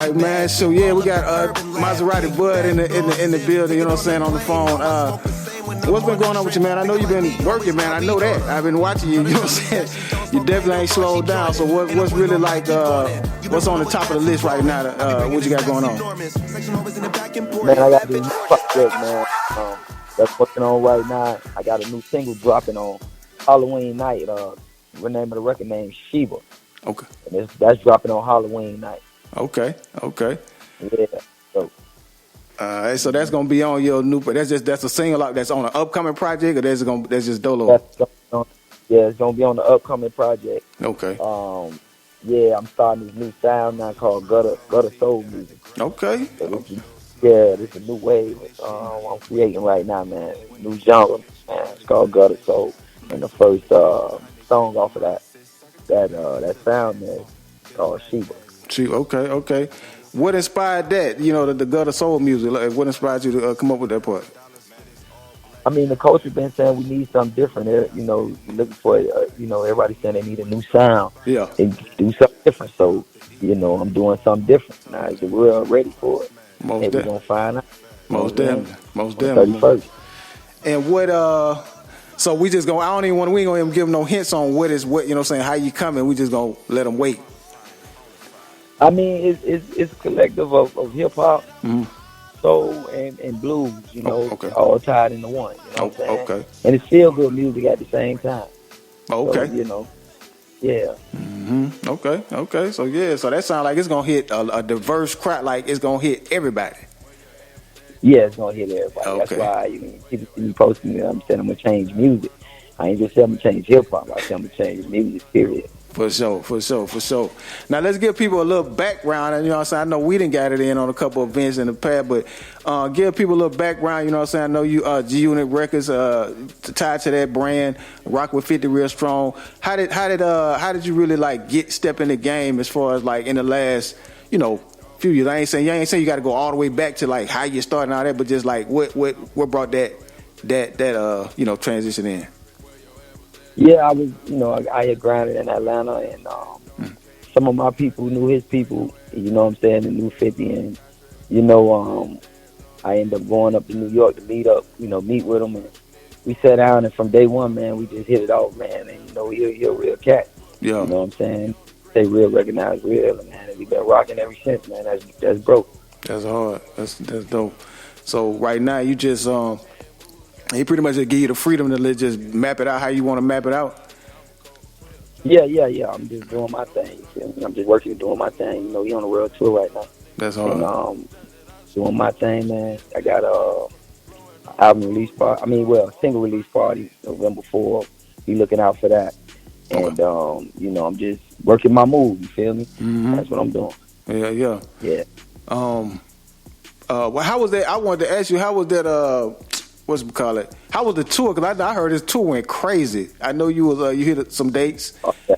Hey man, so yeah, we got Maserati Bud in the building. You know what I'm saying, on the phone. What's been going on with you, man? I know you've been working, man. I know that. I've been watching you. You know what I'm saying? You definitely ain't slowed down. So what's really like? What's on the top of the list right now? What you got going on? Man, I got this new project, man. That's working on right now. I got a new single dropping on Halloween night. The name of the record name Sheba, Okay. and that's dropping on Halloween night. Okay. Okay. Yeah. So So that's gonna be on your new. That's a single out that's on an upcoming project, or that's just dolo. yeah, it's gonna be on the upcoming project. Okay. Yeah, I'm starting this new sound now called gutter soul music. Okay. So this is a new wave I'm creating right now, man. New genre, man. It's called gutter soul, and the first song off of that sound is called Sheba. Okay. Okay. What inspired that? You know, the gutter soul music. Like, what inspired you to come up with that part? I mean, the culture been saying we need something different. You know, looking for everybody saying they need a new sound. Yeah. And do something different. So, I'm doing something different. Now, is the world ready for it? Most we're gonna find out. Most definitely. Most definitely. 31st. And what so we just gonna, we ain't gonna even give them no hints on what, you know what I'm saying, how you coming. We just gonna let them wait. I mean, it's a collective of hip hop, soul, and blues. Okay. All tied into one. You know what I'm saying? Okay. And it's feel good music at the same time. Okay. So, yeah. Okay. Okay. So yeah. So that sounds like it's gonna hit a diverse crowd. Like it's gonna hit everybody. Yeah, it's gonna hit everybody. Okay. That's why people see me posting it. I'm saying I'm gonna change music. I ain't just saying I'm gonna change hip hop. I say I'm gonna change music. Period. For sure. Now let's give people a little background. And you know what I'm saying, I know we didn't got it in on a couple of events in the past, but give people a little background. You know what I'm saying, I know you G Unit Records tied to that brand, rock with 50 real strong. How did you really like step in the game as far as like in the last few years? I ain't saying you got to go all the way back to like how you started and all that, but just like what brought that transition in. Yeah, I was, I had grounded in Atlanta, and some of my people knew his people, you know what I'm saying, and knew 50, and, I ended up going up to New York to meet with him, and we sat down, and from day one, man, we just hit it off, man, and, he a real cat. Yeah. You know what I'm saying? Say real, recognize real, and, man, we been rocking ever since, man. That's broke. That's hard. That's dope. So right now, you just, he pretty much just give you the freedom to just map it out how you want to map it out. Yeah. I'm just doing my thing. You feel me? I'm just working and doing my thing. He on the world tour right now. That's hard. And, doing my thing, man. I got a album release party. Single release party November 4th. Be looking out for that. And I'm just working my move. You feel me? Mm-hmm. That's what I'm doing. Yeah. Well, how was that? I wanted to ask you, how was that? What's it call it? How was the tour? Because I heard this tour went crazy. I know you hit some dates. Okay.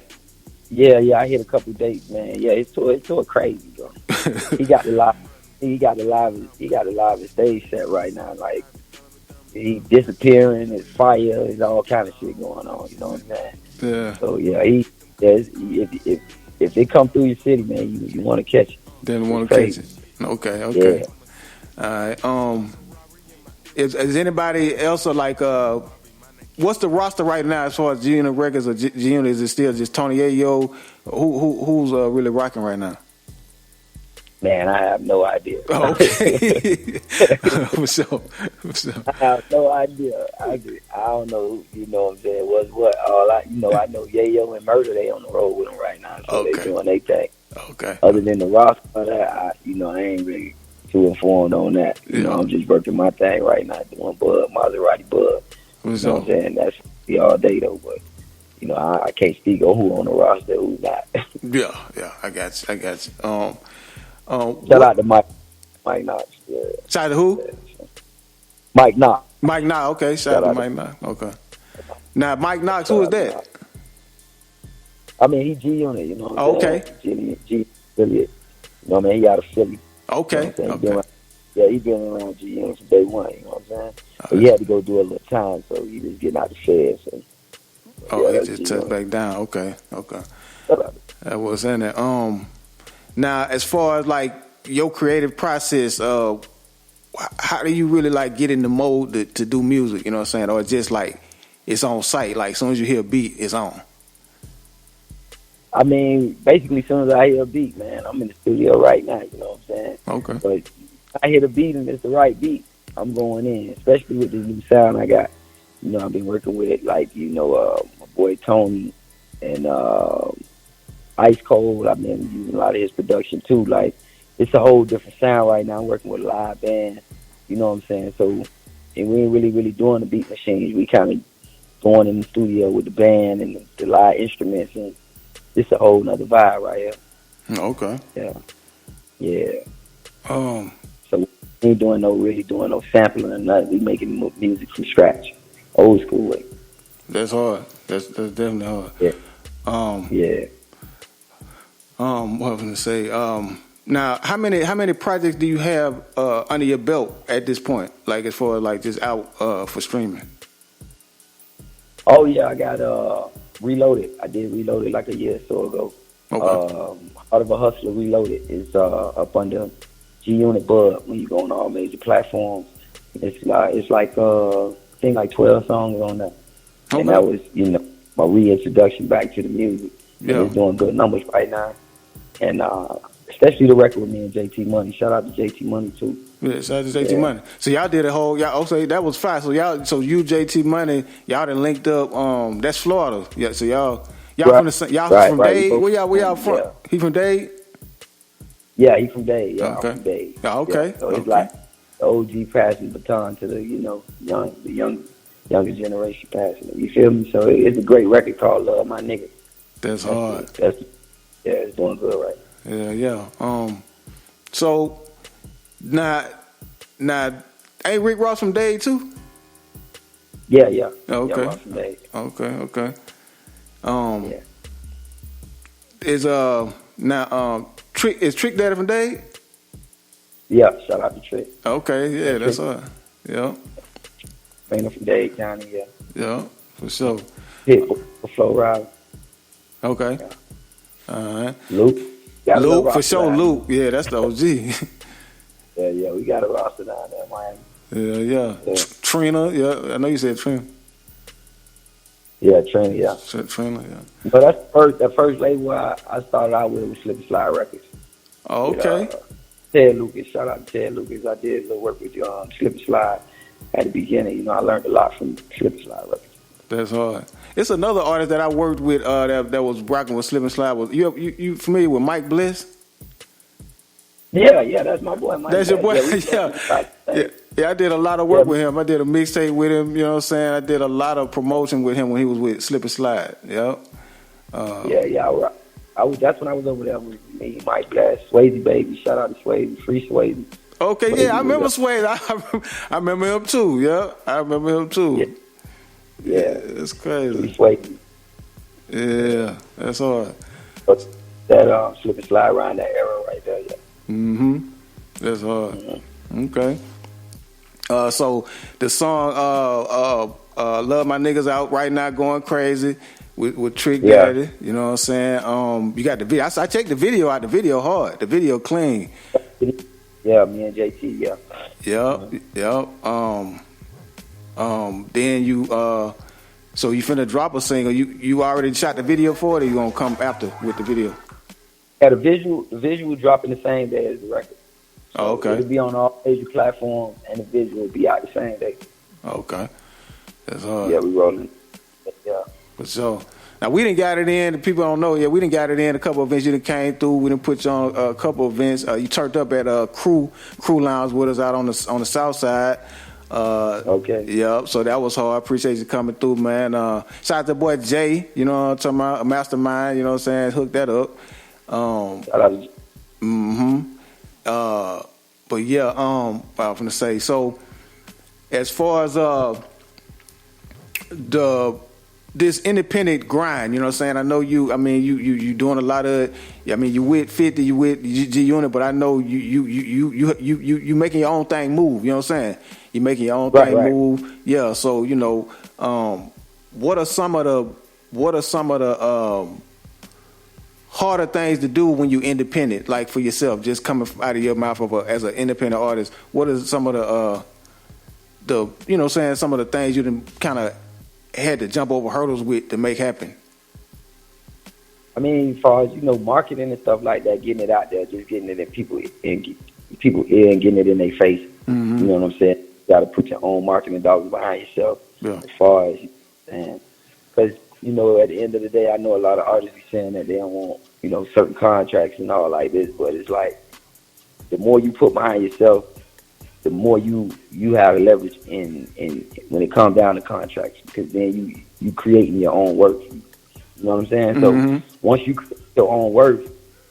Yeah, I hit a couple dates, man. Yeah, it's tour crazy, bro. He got the live stage set right now. Like he disappearing, it's fire, there's all kind of shit going on. You know what I'm saying? Yeah. So yeah, if they come through your city, man, you want to catch it. Then want to catch it. Okay. Yeah. All right. Is anybody else like what's the roster right now as far as G Unit Records or G Unit? Is it still just Tony Ayo? Who's really rocking right now? Man, I have no idea. Okay. For sure. I have no idea. I don't know. You know what I'm saying? What's what? All I know Yayo and Murder, they on the road with them right now, so they doing their thing. Okay. Other than the roster, I ain't really too informed on that. I'm just working my thing right now, doing Maserati Bud. You know what I'm saying? That's all day though, but I can't speak on who on the roster, who's not. Yeah, I got you. Shout out to Mike Knox. Yeah. Shout out to who? Mike Knox. Mike Knox. Okay, shout out to Mike Knox. Okay. Now Mike Knox, who is that? I mean, he G Unit. You know what I'm saying? G affiliate. You know what I mean? He out of Philly. Okay. You know he's been around G Unit from day one. You know what I'm saying? But he had to go do a little time, so he was getting out the shed. So, he just touched back down. Okay. That was in it. Now, as far as like your creative process. How do you really like get in the mode to do music? You know what I'm saying, or just like it's on site. Like as soon as you hear a beat, it's on. I mean, basically, as soon as I hear a beat, man, I'm in the studio right now. You know what I'm saying? Okay. But I hear the beat and it's the right beat, I'm going in. Especially with this new sound I got. You know, I've been working with like my boy Tony and Ice Cold. I've been using a lot of his production too. Like it's a whole different sound right now. I'm working with a live band. You know what I'm saying? So, and we ain't really doing the beat machines. We kind of going in the studio with the band and the live instruments and. It's a whole nother vibe right here. Okay. Yeah. So we ain't doing no sampling or nothing. We making music from scratch, old school way. That's hard. That's definitely hard. Yeah. What was I gonna say? Now, how many projects do you have under your belt at this point? Like as far as like just out for streaming? Oh yeah, I got Reloaded. I did Reloaded like a year or so ago. Okay. Heart of a Hustler Reloaded is up under G Unit Bud when you go on all major platforms. It's like I think like 12 songs on there. Okay. And that was, my reintroduction back to the music. Yeah. And it's doing good numbers right now. And especially the record with me and JT Money. Shout out to JT Money too. Yeah, shout out to JT Money. So y'all did a whole also that was fast. So you JT Money, y'all done linked up. That's Florida. Yeah. So y'all right. From Dade. Where y'all from? Yeah. He from Dade. Yeah, he from Dade. Yeah, okay. I'm from Dade. Yeah, okay. Yeah. So it's like the OG passing the baton to the younger generation passing it. You feel me? So it's a great record called Love My Nigga. That's hard. It's doing good right. Yeah. So now, ain't Rick Ross from Dade too? Yeah. Okay. Yeah, Ross from Dade. Okay. Yeah. Is Trick Daddy from Dade? Yeah, shout out to Trick. Okay, yeah, that's all. Yeah. Trainer from Dade County, yeah. Yeah, for sure. Hit for Flow Rider. Okay. Yeah. All right. Luke, for sure. Luke, yeah, that's the OG. yeah, we got a roster down there in Miami. Yeah. Trina, yeah, I know you said Trina. Yeah, Trina, yeah. Trina, yeah. But that's the first label I started out with Slip and Slide Records. Oh, okay. With, Ted Lucas, shout out to Ted Lucas. I did a little work with Slip and Slide at the beginning. I learned a lot from Slip and Slide Records. That's hard. It's another artist that I worked with that was rocking with Slip and Slide. You familiar with Mike Bliss? Yeah, that's my boy. Mike that's your boy. Yeah, I did a lot of work with him. I did a mixtape with him. You know what I'm saying? I did a lot of promotion with him when he was with Slip and Slide. Yeah. That's when I was over there with me, Mike Bliss, Swayze Baby. Shout out to Swayze, Free Swayze. Okay, Swayze, yeah, I remember Swayze. I remember him too. Yeah, I remember him too. Yeah, that's crazy. Swayze. Yeah, that's hard. But that Slip and Slide around that era right there. Yeah. That's hard. Mm-hmm. Okay. So the song "Love My Niggas" out right now, going crazy with Trick Daddy. You know what I'm saying? You got the video. I checked the video out. The video hard. The video clean. Yeah, me and JT. Yeah. Yep. Then you so you finna drop a single. You already shot the video for it, or you gonna come after with the video? Yeah, the visual dropping the same day as the record. So okay. It'll be on all major platforms, and the visual will be out the same day. Okay. That's hard. Yeah, we rolling. Yeah. For sure. Now, we done got it in. The people don't know yet. We done got it in. A couple of events you done came through. We done put you on a couple of events. You turned up at Crew Lounge with us out on the south side. Okay. Yep. So that was hard. I appreciate you coming through, man. Shout out to the boy Jay. You know what I'm talking about? A mastermind. You know what I'm saying? Hook that up. Shout out to but yeah, I was gonna say, so as far as this independent grind, you know what I'm saying? I know you doing a lot of it. I mean, you with 50, you with G Unit, but I know you making your own thing move, you know what I'm saying? You making your own thing move. Yeah, so what are some of the harder things to do when you're independent, like for yourself, just coming out of your mouth as an independent artist? What are some of the you know what I'm saying, some of the things you done kind of had to jump over hurdles with to make happen? I mean, as far as, you know, marketing and stuff like that, getting it out there, just getting it in people's ear and getting it in their face. Mm-hmm. You know what I'm saying? You got to put your own marketing dollars behind yourself. Yeah. As far as, because, you know, at the end of the day, I know a lot of artists be saying that they don't want, you know, certain contracts and all like this, but it's like the more you put behind yourself, the more you have leverage in when it comes down to contracts, because then you creating your own work. You know what I'm saying? Mm-hmm. So once you create your own work,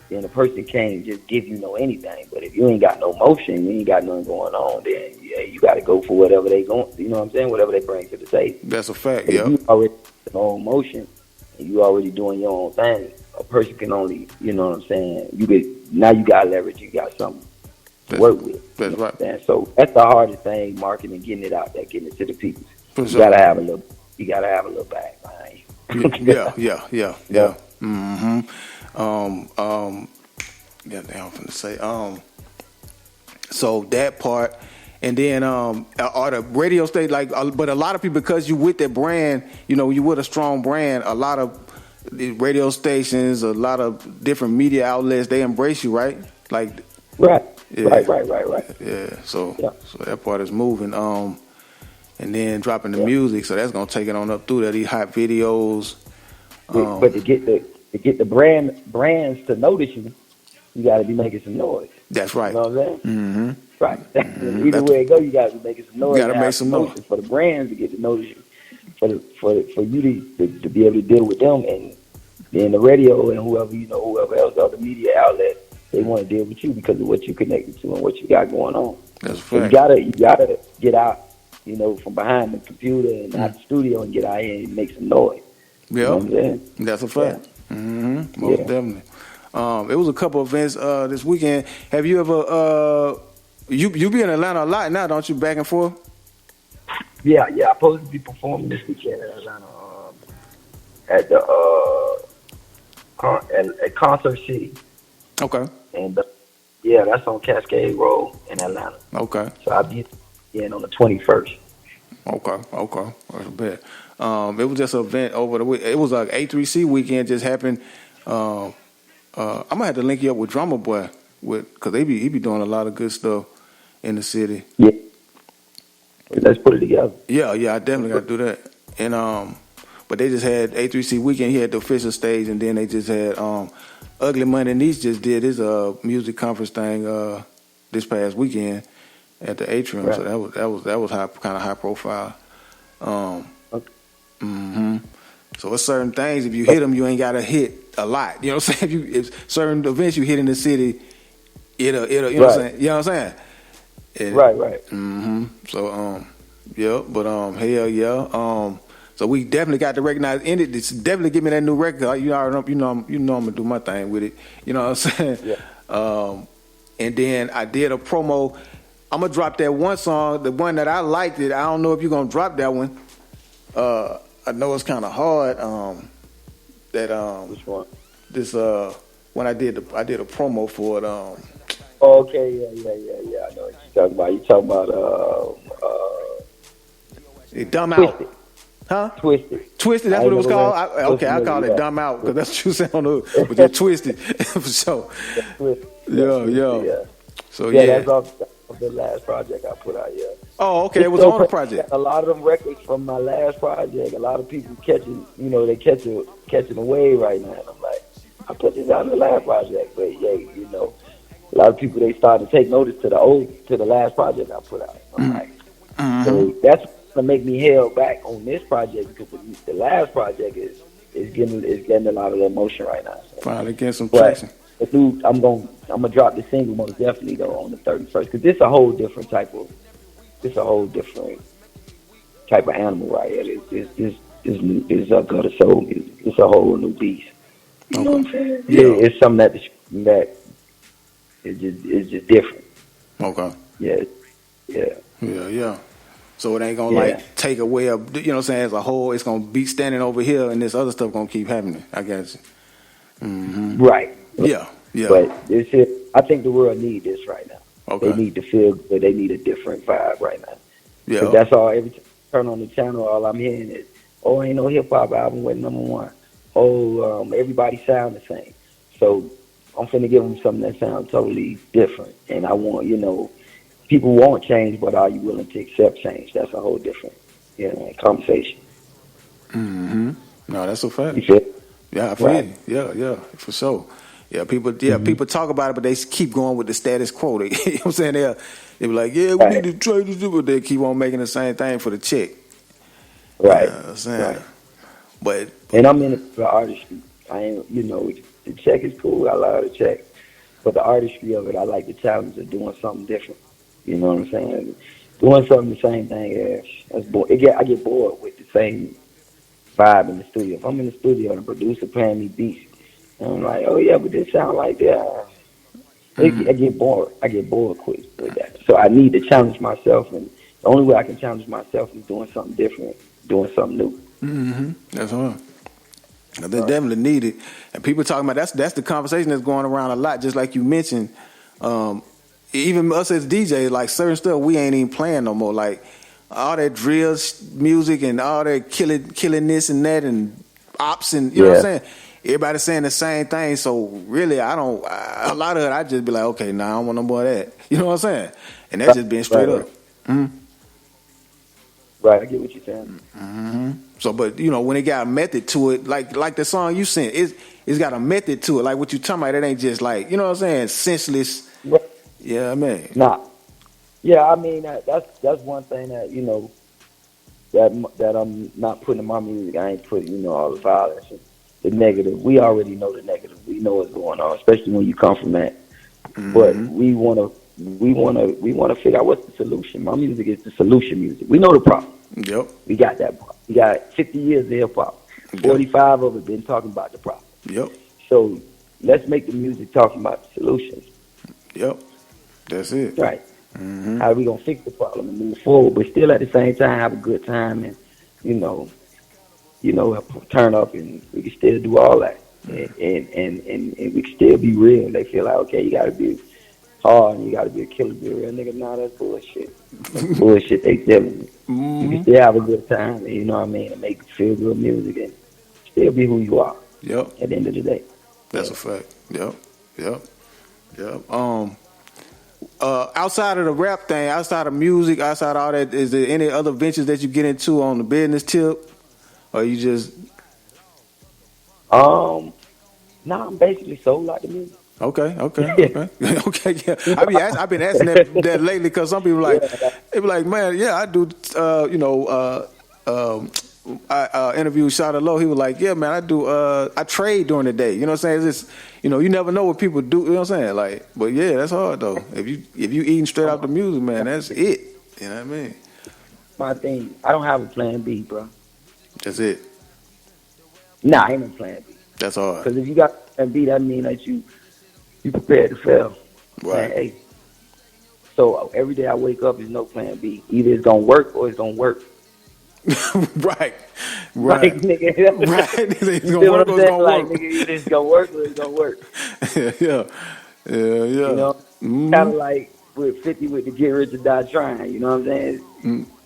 then a person can't just give you no anything. But if you ain't got no motion, you ain't got nothing going on, then you got to go for whatever they going. You know what I'm saying? Whatever they bring to the table. That's a fact. Yeah. If you already have your own motion and you already doing your own thing, a person can only, you know what I'm saying? Now you got leverage. You got something to work with. That's right. So that's the hardest thing: marketing, getting it out there, getting it to the people. For you sure. gotta have a little bag behind you. Yeah. Mm-hmm. Yeah, I'm finna say. So that part, and then are the radio station but a lot of people, because you with that brand, you know, you with a strong brand, a lot of the radio stations, a lot of different media outlets, they embrace you, right? Like, right. Yeah. Right. Yeah. So that part is moving. And then dropping the music, so that's gonna take it on up through there. These hot videos. But to get the brands to notice you, you got to be making some noise. That's right. You know what I'm saying? Mm-hmm. Right. Mm-hmm. Either way it go, you got to be making some noise. You got to make some noise for the brands to get to notice you, for you to be able to deal with them, and then the radio and whoever else, other media outlet, they want to deal with you because of what you connected to and what you got going on. That's so fact. You gotta get out, you know, from behind the computer and out the studio and get out here and make some noise. Yeah, you know what I'm saying? That's a fact. Yeah. Mm-hmm. Most definitely. It was a couple events this weekend. Have you ever you be in Atlanta a lot now, don't you? Back and forth. Yeah. I'm supposed to be performing this weekend in Atlanta at the at Concert City. Okay. And that's on Cascade Road in Atlanta. Okay. So I'll be in on the 21st. Okay. That's a bit. It was just an event over the week. It was like A3C weekend just happened. I'm gonna have to link you up with Drummer Boy because he be doing a lot of good stuff in the city. Yeah. Let's put it together. Yeah, I definitely got to do that. And but they just had A3C weekend. He had the official stage, and then they just had Ugly Money Niece just did his music conference thing this past weekend at the Atrium. Right. So that was kind of high profile. Okay. Mm-hmm. So it's certain things, if you hit them, you ain't got to hit a lot. You know what I'm saying? If certain events you hit in the city, it'll you know what I'm saying? You know what I'm saying? Right. Mm-hmm. So hell yeah. So we definitely got to recognize in it. It's definitely give me that new record. You know I'm gonna do my thing with it. You know what I'm saying? Yeah. And then I did a promo. I'm gonna drop that one song, the one that I liked it. I don't know if you're gonna drop that one. I know it's kind of hard. Which one? This when I did a promo for it. Okay, yeah. I know what you're talking about. You talking about Dumb Twisted. Out. Huh? Twisted. That's what it was called. I call it Dumb Out because that's what you said on the. But you're Twisted for sure. Yeah. So that's off the last project I put out. Yeah. Oh, okay. It was on the project. A lot of them records from my last project. A lot of people catching a wave right now. And I'm like, I put this out in the last project, but a lot of people, they started to take notice to the last project I put out. I'm like, so that's gonna make me held back on this project because the last project is getting a lot of emotion right now. So. Finally getting some traction. But dude, I'm gonna drop the single most definitely though on the 31st because this a whole different type of animal right here. It's a gutter soul music. It's a whole new beast. You know what I'm saying? Yeah, it's something that is just different. Okay. Yeah. So it ain't gonna take away you know what I'm saying, as a whole. It's gonna be standing over here, and this other stuff gonna keep happening. I guess. Right. Yeah, yeah. But this is, I think the world need this right now. They Okay. need to feel good. They need a different vibe right now. Because Yeah. that's all. Every time I turn on the channel, all I'm hearing is, "Oh, ain't no hip hop album with #1." Oh, everybody sound the same. So I'm finna give them something that sounds totally different. And I want, people want change, but are you willing to accept change? That's a whole different, conversation. No, that's a fact. You feel? Yeah, I feel Right. you. Yeah, yeah, for sure. Yeah, Hmm. people talk about it, but they keep going with the status quo. They, you know what I'm saying? They be like, yeah, we need Right. to trade this, but they keep on making the same thing for the check. You know Right. what I'm saying? Right. But And I'm in it for the artistry. I ain't, the check is cool. I love the check. But the artistry of it, I like the challenge of doing something different. You know what I'm saying? Doing something the same thing as I get bored with the same vibe in the studio. If I'm in the studio and a producer playing me beats, and I'm like, oh yeah, but this sound like that. I get bored. I get bored quick with that. So I need to challenge myself, and the only way I can challenge myself is doing something different, doing something new. that's all. They Right. definitely need it. And people talking about that's the conversation that's going around a lot, just like you mentioned. Um, Even us as DJs, like certain stuff we ain't even playing no more. Like all that drill music and all that killing this and that and ops and you know what I'm Yeah. saying. Everybody's saying the same thing. So really, a lot of it. I just be like, okay, nah, I don't want no more of that. You know what I'm saying? And that's just being straight Right. up. Mm-hmm. Right. I get what you're saying. So, but when it got a method to it, like the song you sent, it's got a method to it. Like what you talking about, it ain't just like you know what I'm saying, senseless. Right. Yeah, I mean, Nah. Yeah, I mean that's one thing that that I'm not putting in my music. I ain't putting all the violence and the negative. We already know the negative. We know what's going on, especially when you come from that. But we wanna figure out what's the solution. My music is the solution music. We know the problem. yep, We got that problem. We got 50 years of hip hop. yep, 45 of it been talking about the problem. yep, So let's make the music talking about the solutions. yep. That's it. Right. How are we gonna fix the problem and move forward, but still at the same time have a good time and you know, turn up and we can still do all that and we can still be real. They feel like okay, you gotta be hard and you gotta be a killer, be a real nigga. Nah, that's bullshit. That's bullshit they telling you. You can still have a good time, and, you know what I mean, and make feel good music and still be who you are Yep, at the end of the day. that's a fact. Yep, yep, yep. Outside of the rap thing, outside of music, outside of all that, is there any other ventures that you get into on the business tip, or you just Um, nah, I'm basically sold out the music. okay, okay, Yeah. okay, okay? Yeah, I've been asking that lately because some people like Yeah. they be like, man, yeah, I do. I interviewed Shada Low. He was like, yeah, man, I do. I trade during the day. You know what I'm saying? It's just, you never know what people do. You know what I'm saying? Like, but yeah, that's hard though. If you eating straight out the music, man, that's it. You know what I mean? My thing, I don't have a plan B, bro. That's it. Nah, ain't no plan B. That's hard. Because if you got plan B, that means that you prepared to fail. Plan Right. A. So every day I wake up is no plan B. Either it's gonna work or it's gonna work. Right. Like Right. nigga, Right. It's you gonna feel what work I'm or it's saying? gonna Like work. nigga, either it's gonna work or it's gonna work. Yeah. Yeah. You Yeah. know, kind of like with 50 with the Get Rich or Die Trying. You know what I'm saying?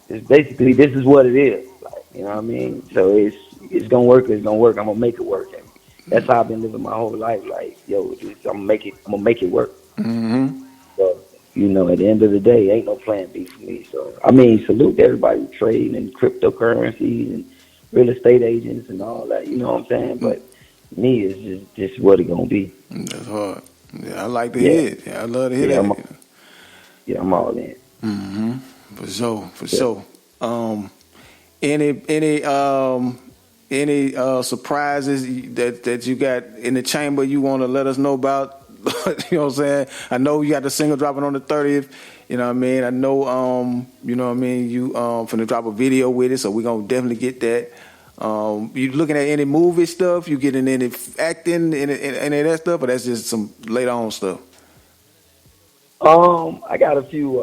It's basically this is what it is. Like you know what I mean? So it's gonna work or it's gonna work. I'm gonna make it work. And that's how I've been living my whole life. Like yo, I'm gonna make it. I'm gonna make it work. So at the end of the day, ain't no plan B for me. So I mean, salute to everybody who trading and cryptocurrencies and real estate agents and all that. You know what I'm saying? But me is just what it gonna be. That's hard. Yeah, I like to Yeah, hear it. Yeah, I love to hear yeah, that. I'm all in. For sure, for Yeah. sure. Any surprises that you got in the chamber you want to let us know about? You know what I'm saying? I know you got the single dropping on the 30th. You know what I mean? I know you know what I mean, you finna drop a video with it, so we're gonna definitely get that. You looking at any movie stuff? You getting any acting, any of that stuff, or that's just some later on stuff? I got a few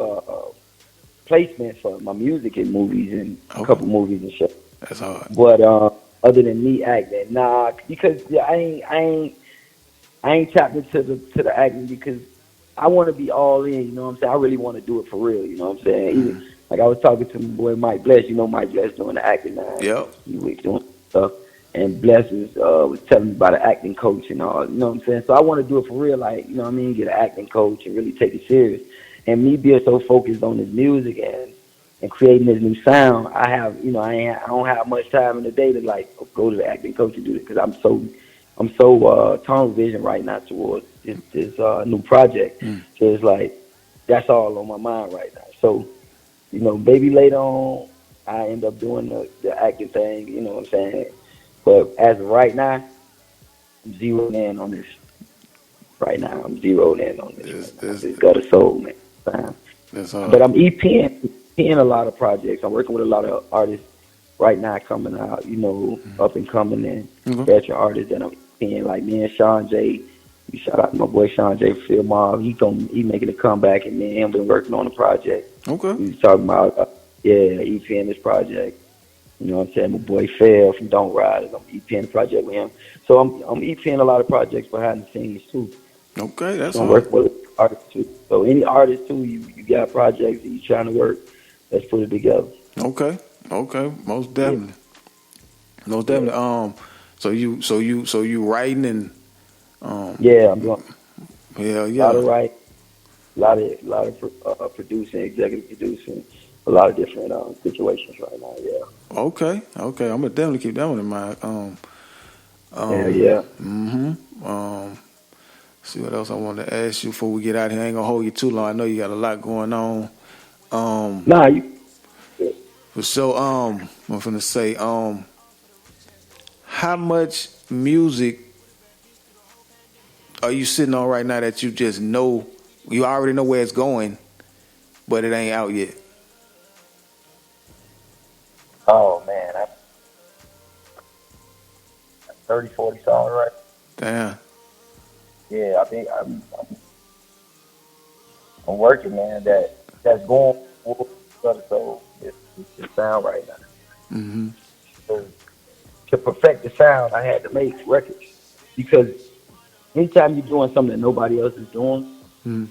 placements for my music in movies and a Okay, couple movies and shit. that's hard. But other than me acting, nah, because yeah, I ain't. I ain't tapped into the acting because I want to be all in. You know what I'm saying? I really want to do it for real. You know what I'm saying? Even like I was talking to my boy Mike Bless. You know Mike Bless doing the acting now. Yep. He was doing stuff, and Bless was telling me about an acting coach and all. You know what I'm saying? So I want to do it for real. Like you know what I mean? Get an acting coach and really take it serious. And me being so focused on this music and creating this new sound, I have I don't have much time in the day to like go to the acting coach and do it because I'm so tunnel vision right now towards this new project. So it's like that's all on my mind right now. So maybe later on I end up doing the acting thing. You know what I'm saying? But as of right now, I'm zeroed in on this. Right now, I'm zeroed in on this. It's, Right now. it's, It's got a soul, man. that's all. But I'm EPing a lot of projects. I'm working with a lot of artists right now coming out, up and coming and veteran artists that I'm EPing. Like me and Sean J. You shout out to my boy Sean J. Phil Mob. He making a comeback, and me and him been working on the project. Okay. We was talking about EPing this project. You know what I'm saying? My boy Phil from Don't Ride. I'm EPing the project with him. So I'm EPing a lot of projects behind the scenes too. Okay, that's So I'm all. working with artists too. So any artist too, you got projects that you trying to work, let's put it together. Okay. Okay. Most Yeah. definitely. Most Yeah. definitely. So you writing and Yeah, I'm doing hell a lot yeah. of writing, a lot of producing, executive producing, a lot of different situations right now. Yeah. Okay. Okay. I'm gonna definitely keep that one in mind. Yeah, Um. yeah. See what else I want to ask you before we get out here. I ain't gonna hold you too long. I know you got a lot going on. Um. Nah, you. Yeah. So I'm gonna say how much music are you sitting on right now that you just know you already know where it's going, but it ain't out yet? Oh man, I'm 30, 40 songs right. Damn. Yeah, I think I'm working, man. That's going forward. So it's sound right now. Mm-hmm. So, to perfect the sound, I had to make records because anytime you're doing something that nobody else is doing, Mm-hmm.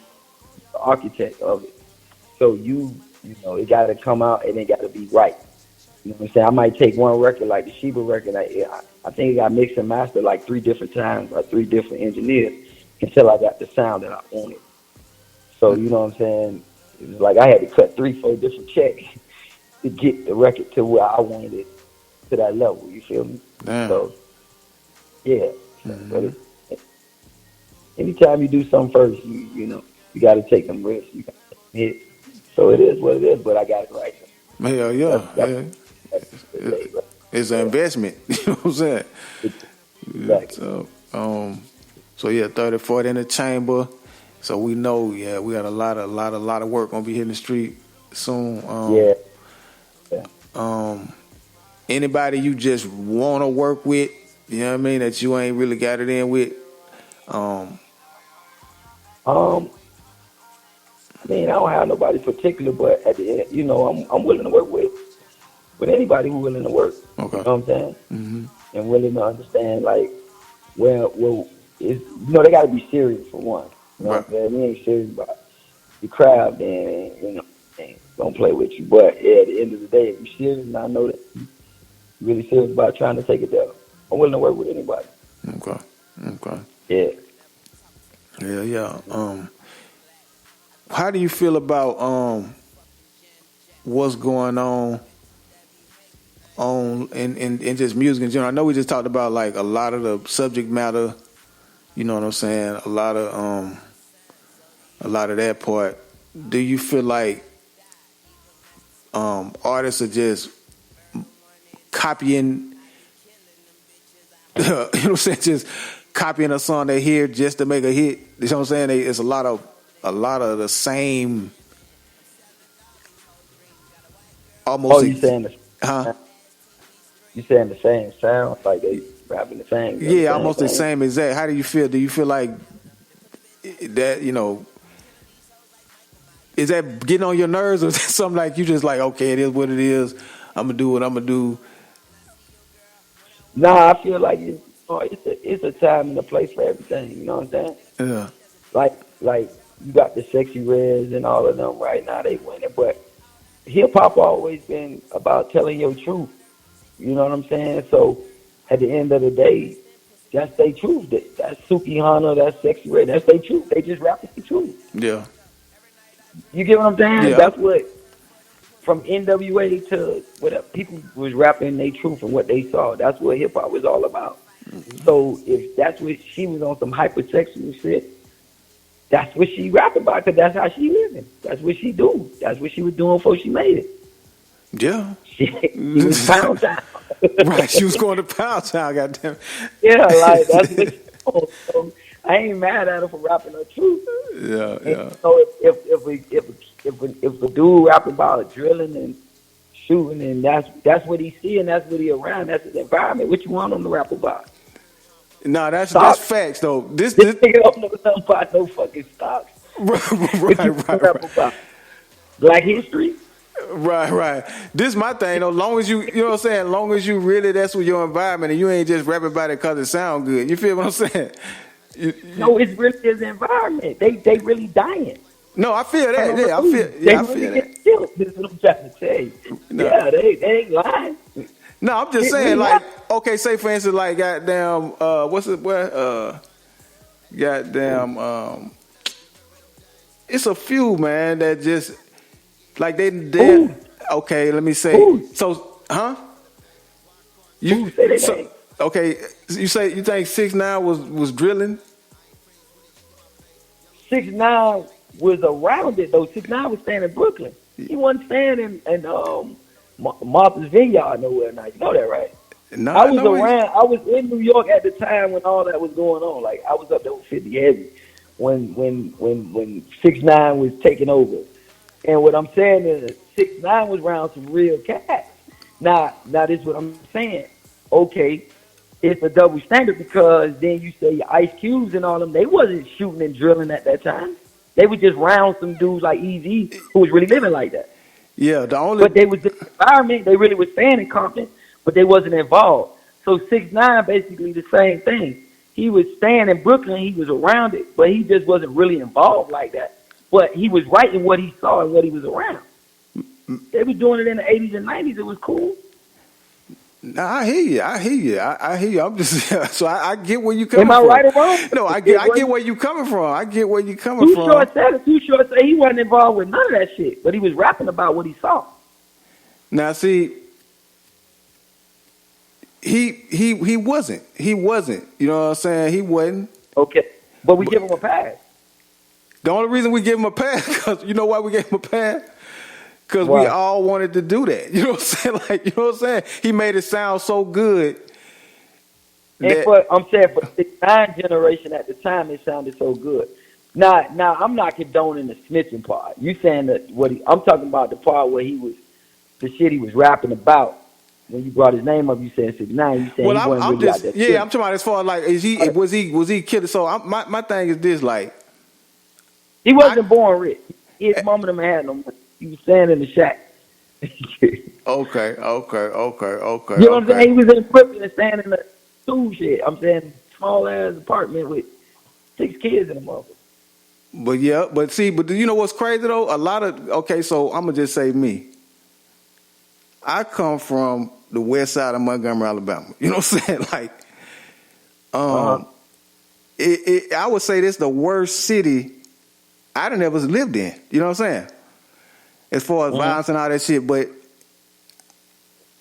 the architect of it. So it got to come out and it got to be right. You know what I'm saying? I might take one record like the Sheba record. I think it got mixed and mastered like 3 different times by 3 different engineers until I got the sound that I wanted. So you know what I'm saying? It was like I had to cut 3, 4 different checks to get the record to where I wanted it to that level. You feel me? Damn. So yeah. But Mm-hmm. anytime you do something first, you got to take them risks. You got to hit. So it is what it is. But I got it right. Hell yeah. That's Yeah. the day, right? It's an Yeah. investment. You know what I'm saying? Yeah, Exactly. so yeah, 30, 40 in the chamber. So we know, yeah, we got a lot of work gonna be hitting the street soon. Yeah. Yeah. Anybody you just wanna work with, you know what I mean, that you ain't really got it in with. Um, Um, I mean, I don't have nobody particular, but at the end, I'm willing to work with anybody who's willing to work. You okay. know what I'm saying? Mm-hmm. And willing to understand, like, well, they got to be serious for one. You know Right. what I'm saying? We ain't serious about the crowd, then ain't gonna play with you. But yeah, at the end of the day, if you're serious, and I know that you're really serious about trying to take it down, I'm willing to work with anybody. Okay. Okay. Yeah. Yeah, yeah. How do you feel about what's going on in just music in general? I know we just talked about like a lot of the subject matter, you know what I'm saying? A lot of that part. Do you feel like artists are just copying you know what I'm saying, just copying a song they hear just to make a hit? You know what I'm saying? It's a lot of the same Oh, almost you saying huh? the same sound, like they rapping the Yeah, same almost the thing. same exact. How do you feel? Do you feel like that, is that getting on your nerves, or is that something like you just like, okay, it is what it is. I'm gonna do what I'm gonna do. Nah, I feel like Oh, it's a time and a place for everything. You know what I'm saying? Yeah. Like you got the sexy reds and all of them right now. They winning, but hip hop always been about telling your truth. You know what I'm saying? So at the end of the day, that's their truth. That's Suki Hana, that's Sexy Red, that's their truth. They just rapping the truth. Yeah. You get what I'm saying? Yeah. That's what from NWA to whatever people was rapping their truth and what they saw. That's what hip hop was all about. So if that's what she was on some hypersexual shit, that's what she rapping about because that's how she living. That's what she do. That's what she was doing before she made it. Yeah. She was pound town. Right. She was going to Pound Town, goddamn. Yeah, like that's what she doing. So I ain't mad at her for rapping her truth. Yeah, And yeah. so if a dude rapping about drilling and shooting and that's what he see and that's what he around, that's his environment. What you want him to rap about? No, that's Stocks? facts though. This, This this nigga don't know nothing about no fucking stocks. What right, you want to right, rap right. about? Black history? Right, right. This my thing though. Long as you know what I'm saying. Long as you really that's what your environment, and you ain't just rapping about it because it sound good. You feel what I'm saying? No, it's really his environment. They really dying. No, I feel And that. on the Yeah, I food, feel. they Yeah, I really feel that. get killed. This is what I'm trying to tell you. No, Yeah, they ain't lying. no, I'm just It saying. really Like, happened. okay, say for instance, like goddamn, what's it? What? Goddamn. It's a few man that just like they. Who? Okay, let me say. Who? So, huh? Who You say their so name? okay? You say you think 6ix9ine was drilling? 6ix9ine was around it though. 6ix9ine was staying in Brooklyn. He wasn't staying in Martha's Vineyard nowhere now. You know that, right? No, I I was know it. around. I was in New York at the time when all that was going on. Like I was up there with 50 Heavy when 6ix9ine was taking over. And what I'm saying is 6ix9ine was around some real cats. Now this is what I'm saying. Okay, it's a double standard because then you say your Ice Cubes and all them, they wasn't shooting and drilling at that time. They were just round some dudes like Easy who was really living like that. Yeah, the only But they was in the environment, they really was staying in Compton, but they wasn't involved. So 6ix9ine basically the same thing. He was staying in Brooklyn, he was around it, but he just wasn't really involved like that. But he was writing what he saw and what he was around. They were doing it in the 80s and 90s. It was cool. Nah, I hear you. I hear you. I hear you. I'm just so I get where you Am coming I from. right or wrong? No, I It get wasn't. where you coming from. I get where you coming Too from. Short said it. Too Short said he wasn't involved with none of that shit, but he was rapping about what he saw. Now, see, he wasn't. He wasn't. You know what I'm saying? He wasn't. Okay, but we give him a pass. The only reason we give him a pass, because you know why we gave him a pass? Because we Why? all wanted to do that. You know what I'm saying? Like, you know what I'm saying? He made it sound so good And that I'm saying for the 9 generation at the time, it sounded so good. Now I'm not condoning the snitching part. You saying that I'm talking about the part where the shit he was rapping about. When you brought his name up, you said 6ix9ine. You saying well, he wasn't I'm really out just there yeah. killing. I'm talking about as far as like is he was he killing? So my thing is this like He I wasn't born rich. His mom and them had no money. He was staying in the shack. You okay, okay. know what I'm saying? He was in Brooklyn and staying in the school shit. I'm saying small ass apartment with 6 kids in the motherfucker. But yeah, but see, but do you know what's crazy though? A lot of okay, so I'm gonna just say me. I come from the west side of Montgomery, Alabama. You know what I'm saying? Like, Uh-huh. I would say this the worst city I done ever lived in. You know what I'm saying? As far as Uh-huh. violence and all that shit, but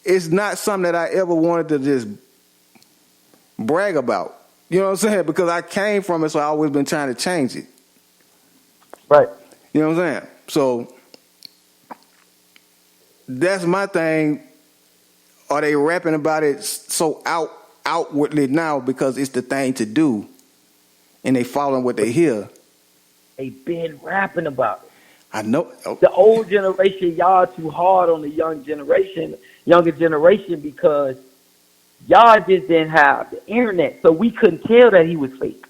it's not something that I ever wanted to just brag about. You know what I'm saying? Because I came from it, so I always been trying to change it. Right. You know what I'm saying? So that's my thing. Are they rapping about it so outwardly now because it's the thing to do, and they following what they hear? They been rapping about it. I know. The old generation, y'all too hard on the younger generation, because y'all just didn't have the internet, so we couldn't tell that he was fake.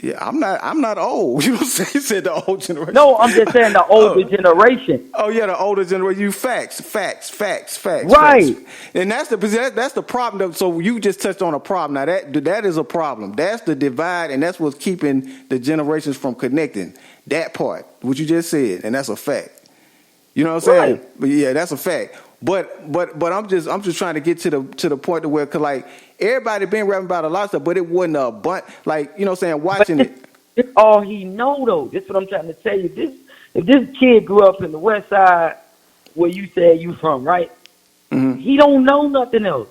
Yeah, I'm not old. You know what I'm saying? You said the old generation. No, I'm just saying the older generation. Oh yeah, the older generation. You facts. Right. And that's the problem. So you just touched on a problem. Now that is a problem. That's the divide, and that's what's keeping the generations from connecting. That part, what you just said, and that's a fact. You know what I'm saying? But yeah, that's a fact. But I'm just trying to get to the point to where, cause like everybody been rapping about a lot of stuff, but it wasn't a bunch. Like, you know what I'm saying? Watching it. It's all he know though. This is what I'm trying to tell you. If this kid grew up in the West Side, where you said you from, right? Mm-hmm. He don't know nothing else.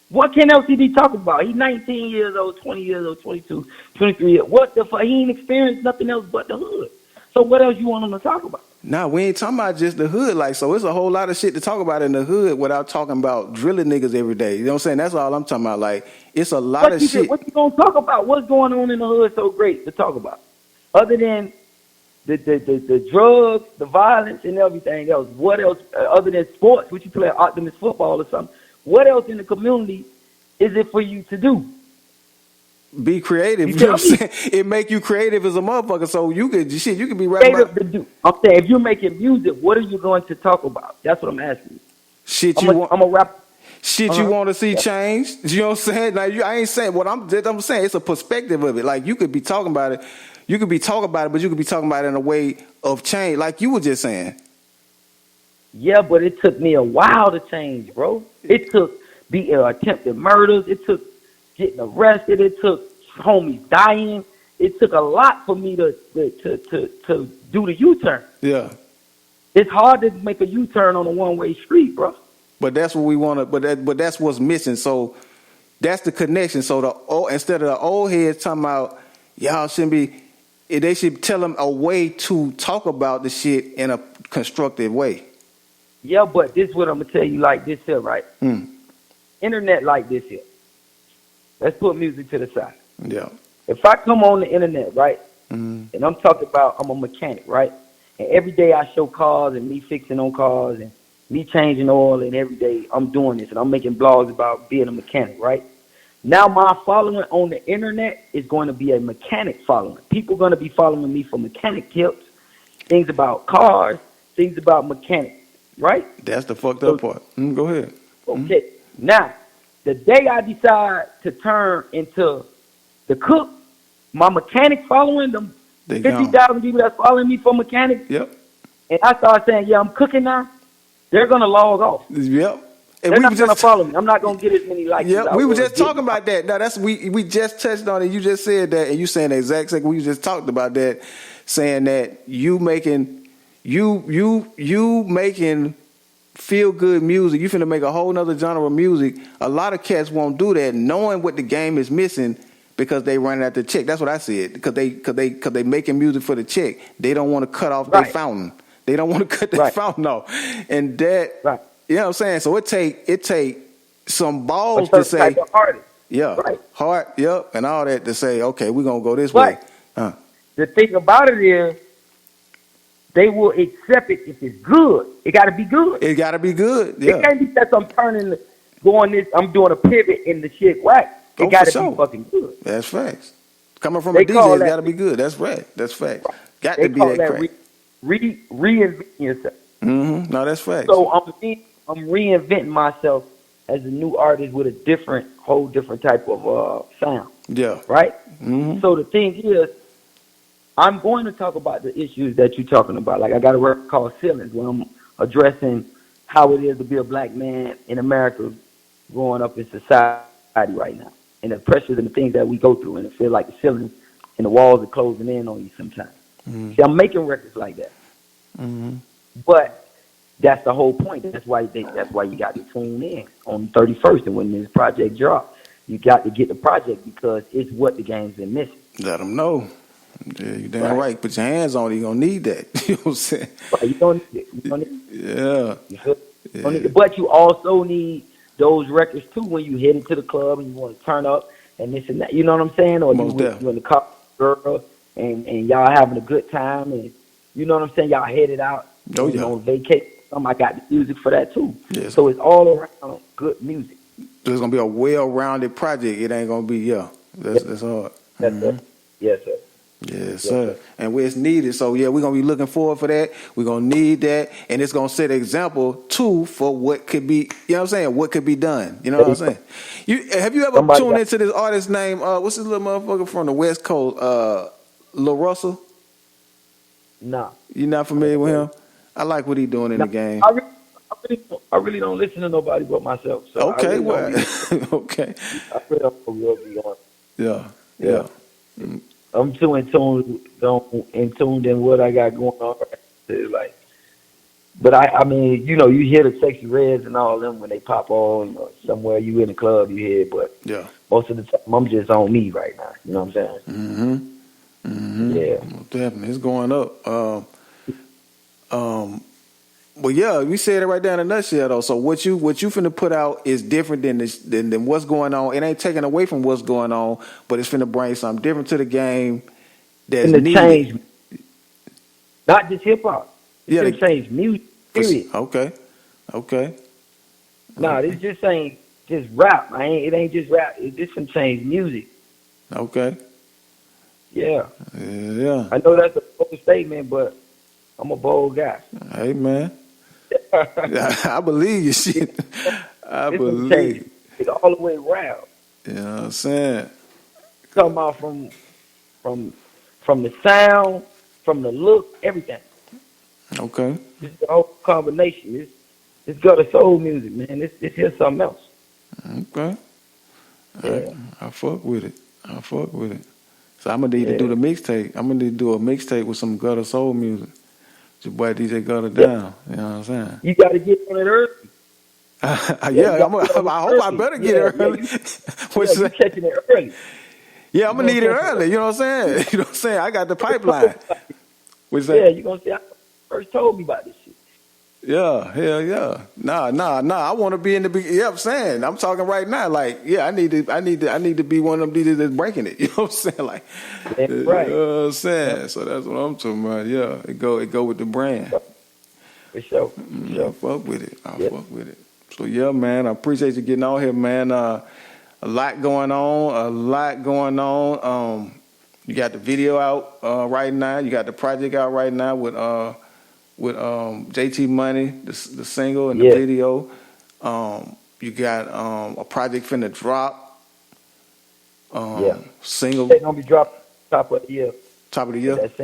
What can else he be talking about? He's 19 years old, 20 years old, 22, 23 years. What the fuck? He ain't experienced nothing else but the hood. So what else you want him to talk about? Nah, we ain't talking about just the hood. Like, so it's a whole lot of shit to talk about in the hood without talking about drilling niggas every day. You know what I'm saying? That's all I'm talking about. Like, it's a lot of shit. What you gonna talk about? What's going on in the hood so great to talk about? Other than the drugs, the violence, and everything else. What else, other than sports, which you play Optimus football or something, what else in the community is it for you to do? Be creative. You know what I'm saying? It make you creative as a motherfucker. So you could be rapping about. I'm saying, if you're making music, what are you going to talk about? That's what I'm asking you. Shit you want. I'm a rapper. Shit you want to see change. You know what I'm saying? Like, I ain't saying what I'm saying. It's a perspective of it. Like, you could be talking about it. You could be talking about it, but you could be talking about it in a way of change, like you were just saying. Yeah, but it took me a while to change, bro. It took attempted murders. It took getting arrested. It took homies dying. It took a lot for me to do the U-turn. Yeah. It's hard to make a U-turn on a one-way street, bro. But that's what we want to. But that's what's missing. So that's the connection. So instead of the old heads talking about y'all shouldn't be, they should tell them a way to talk about the shit in a constructive way. Yeah, but this is what I'm gonna tell you like this here, right? Internet like this here. Let's put music to the side. Yeah. If I come on the internet, right, and I'm talking about I'm a mechanic, right, and every day I show cars and me fixing on cars and me changing oil, and every day I'm doing this and I'm making blogs about being a mechanic, right? Now my following on the internet is going to be a mechanic following. People are going to be following me for mechanic tips, things about cars, things about mechanics, right? That's the fucked up part. Go ahead. Okay. Now, the day I decide to turn into the cook, my mechanic following them, 50,000 people that's following me for mechanics. Yep. And I start saying, yeah, I'm cooking now. They're going to log off. Yep. And they're not going to follow me. I'm not going to get as many likes. Yeah, we were just talking about that. No, that's we just touched on it. You just said that, and you saying the exact same. We just talked about that, saying that you making feel good music. You finna make a whole nother genre of music. A lot of cats won't do that, knowing what the game is missing because they running at the check. That's what I said. Because they making music for the check. They don't want to cut off their fountain. They don't want to cut their fountain off, and that. Right. You know what I'm saying? So it take some balls to say, type of artist. Yeah, right. Heart, yep, and all that to say, okay, we're gonna go this way. The thing about it is, they will accept it if it's good. It got to be good. It got to be good. Yeah. It can't be that I'm doing a pivot in the shit whack. It got to be fucking good. That's facts. Coming from a DJ, it got to be good. That's right. That's fact. Got to be that crack. Reinventing yourself. Mm-hmm. No, that's fact. So I'm reinventing myself as a new artist with a whole different type of sound. Yeah. Right? Mm-hmm. So the thing is, I'm going to talk about the issues that you're talking about. Like, I got a record called Ceilings where I'm addressing how it is to be a black man in America growing up in society right now, and the pressures and the things that we go through, and it feels like the ceiling and the walls are closing in on you sometimes. Mm-hmm. See, I'm making records like that. Mm-hmm. But that's the whole point. That's why you got to tune in on the 31st, and when this project drops, you got to get the project because it's what the game's been missing. Let them know. Yeah, you damn right. Put your hands on it. You're going to need that. You know what I'm saying? Right, you don't need it. Yeah. But you also need those records, too, when you head into the club and you want to turn up and this and that. You know what I'm saying? Or you in the car with girl and y'all having a good time. And you know what I'm saying? Y'all headed out on vacation. I got the music for that, too. Yes. So it's all around good music. There's going to be a well-rounded project. It ain't going to be, that's hard. That's it. Yes, sir. Yes, sir. And where it's needed. So yeah, we're gonna be looking forward for that. We're gonna need that, and it's gonna set an example too for what could be. You know what I'm saying? What could be done. You know what I'm saying? Have you ever tuned into this artist named what's this little motherfucker from the West Coast? Lil Russell. Nah. You not familiar with him? I like what he doing in the game. I really don't listen to nobody but myself. So okay, okay. I really don't be on. Yeah. I'm too in tuned in what I got going on. Like, but I mean, you know, you hear the Sexy Reds and all of them when they pop on or somewhere you in the club, you hear. But yeah, most of the time I'm just on me right now. You know what I'm saying? Yeah, well, definitely, it's going up. Well, yeah, we said it right down in a nutshell, though. So what you finna put out is different than what's going on. It ain't taking away from what's going on, but it's finna bring something different to the game. That's needed. Change, not just hip hop. It's gonna change music. Period. Okay. Nah, this just ain't just rap. It ain't just rap. This can change music. Okay. Yeah. Yeah. I know that's a bold statement, but I'm a bold guy. Hey, man. I believe you, shit. I believe it all the way around. You know what I'm saying? Talking about from the sound, from the look, everything. Okay. It's the whole combination. It's got a soul music, man. It's here something else. Okay. Yeah. I fuck with it. So I'm gonna need to do the mixtape. I'm gonna need to do a mixtape with some gutter soul music. Your boy DJ Gutter down. You know what I'm saying? You got to get on it early. I hope I better get it early. You catching it early. Yeah, I'm gonna need it early. You know what I'm saying? You know what I'm saying? I got the pipeline. Yeah, you gonna say I first told me about this shit. Yeah, hell yeah. Nah. I want to be in the beginning. Yeah, I'm saying. I'm talking right now. Like, yeah, I need to be one of them DJs that's breaking it. You know what I'm saying? Like, that's right. You know what I'm saying? Yeah. So that's what I'm talking about. Yeah, it go with the brand. For sure. I fuck with it. Fuck with it. So yeah, man, I appreciate you getting on here, man. A lot going on. You got the video out right now. You got the project out right now with JT Money, the single and the video. You got a project finna drop. Single. It's gonna be dropped top of the year. Top of the year. That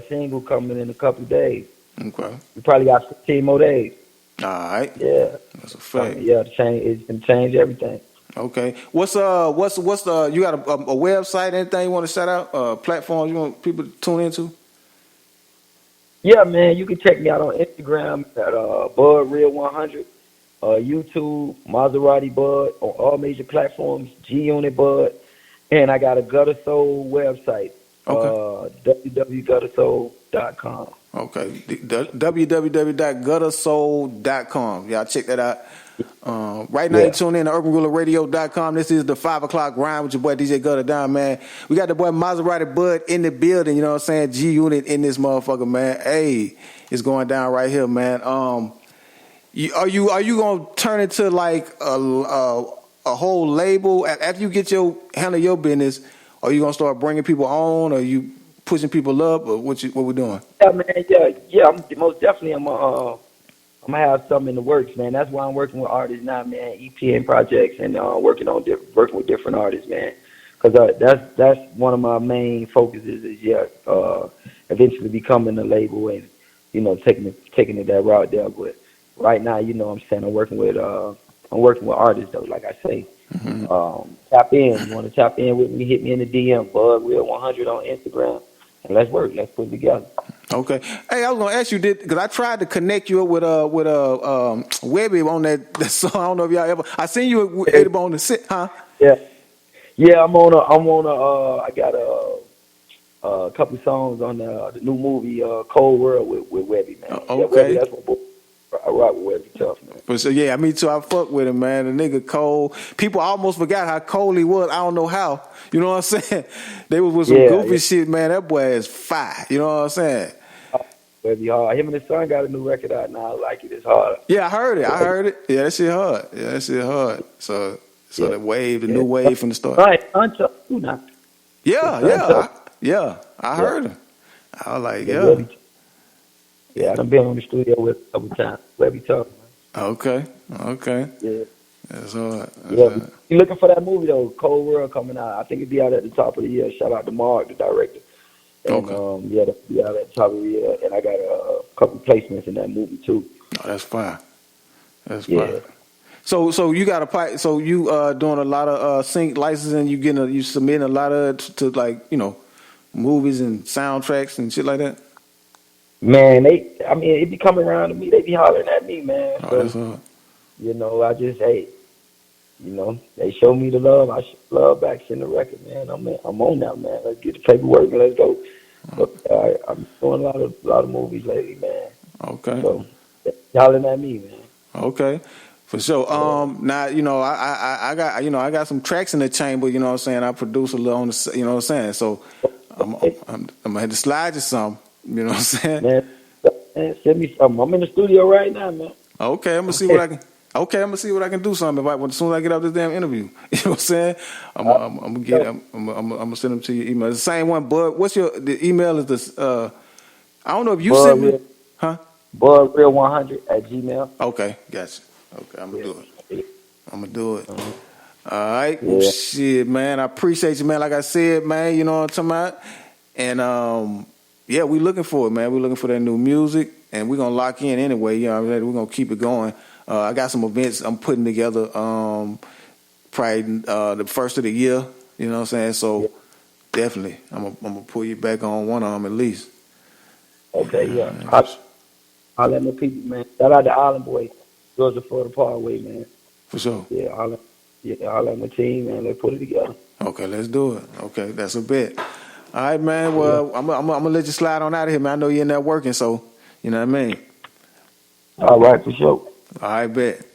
single coming in a couple of days. Okay. We probably got 15 more days. All right. Yeah. That's a fact. It's gonna change everything. Okay. What's you got a website? Anything you want to shout out? Platforms you want people to tune into? Yeah, man, you can check me out on Instagram at BudReal100, YouTube, Maserati Bud, on all major platforms, G-Unit Bud, and I got a Gutter Soul website, www.guttersoul.com. Okay, www.guttersoul.com. Y'all check that out. Right now, you tune in to UrbanRulerRadio.com. This is the 5 o'clock grind with your boy DJ Gutter down, man. We got the boy Maserati Bud in the building. You know what I'm saying? G Unit in this motherfucker, man. Hey, it's going down right here, man. Are you gonna turn into like a whole label after you get handle your business? Are you gonna start bringing people on? Or you pushing people up? Or what we doing? Yeah, man. Yeah. Most definitely. I'm gonna have something in the works, man. That's why I'm working with artists now, man. EPN projects and working with different artists, man. Because that's one of my main focuses is eventually becoming a label and taking it that route there. But right now, you know what I'm saying, I'm working with artists though. Like I say, tap in. You want to tap in with me? Hit me in the DM, BudReal100 on Instagram, and let's work. Let's put it together. Okay. Hey, I was gonna ask you because I tried to connect you up with Webby on that song. I don't know if y'all ever. I seen you with on the sit, huh? Yeah. I got a couple songs on the new movie Cold World with Webby, man. Okay. Yeah, Webby, that's my boy. I rock with Webby tough, man. But so yeah, me too. I fuck with him, man. The nigga cold. People almost forgot how cold he was. I don't know how. You know what I'm saying? They was with some goofy shit, man. That boy is fire. You know what I'm saying? Webby hard. Him and his son got a new record out now. I like it. It's hard. Yeah, I heard it. Yeah, that shit hard. So the wave, the new wave from the start. Right, son tough too now. I heard him. I was like, I done been on the studio with a couple times. Webby talk. Okay. Yeah. That's all right. You looking for that movie though? Cold World coming out. I think it'll be out at the top of the year. Shout out to Mark, the director. And that'll be out at the top of the year. And I got a couple placements in that movie too. Oh, that's fine. Fine. So you got a so you doing a lot of sync licensing. You submitting a lot of it to like movies and soundtracks and shit like that. Man, it be coming around to me. They be hollering at me, man. Oh, so, that's all. I just they show me the love. I show love back, send the record, man. I'm on now, man. Let's get the paperwork and let's go. But I'm doing a lot of movies lately, man. Okay. So hollering at me, man. Okay. For sure. Now I got some tracks in the chamber. You know what I'm saying. I produce a little on the. You know what I'm saying. So I'm gonna have to slide you some. You know what I'm saying. Man, send me something. I'm in the studio right now, man. Okay, I'm gonna see what I can. Okay, I'm gonna see what I can do. Something as soon as I get out this damn interview. You know what I'm saying. I'm gonna send them to your email. It's the same one, Bud. The email is this? I don't know if you sent me. Huh? BudReal100@gmail. Okay, gotcha. Okay, I'm gonna do it. Uh-huh. All right. Well, shit, man. I appreciate you, man. Like I said, man. You know what I'm talking about. And we looking for it, man. We're looking for that new music, and we're gonna lock in anyway. You know, we're gonna keep it going. I got some events I'm putting together. Probably the first of the year. You know what I'm saying. So definitely, I'm gonna pull you back on one of them at least. Okay, yeah. I'll let my people, man. Shout out to Island Boy, Georgia Florida Parkway, man. For sure. Yeah, I'll let my team, man. Let's put it together. Okay, let's do it. Okay, that's a bet. All right, man. Well, I'm gonna let you slide on out of here, man. I know you're in there working, so you know what I mean. All right, for sure. All right, bet.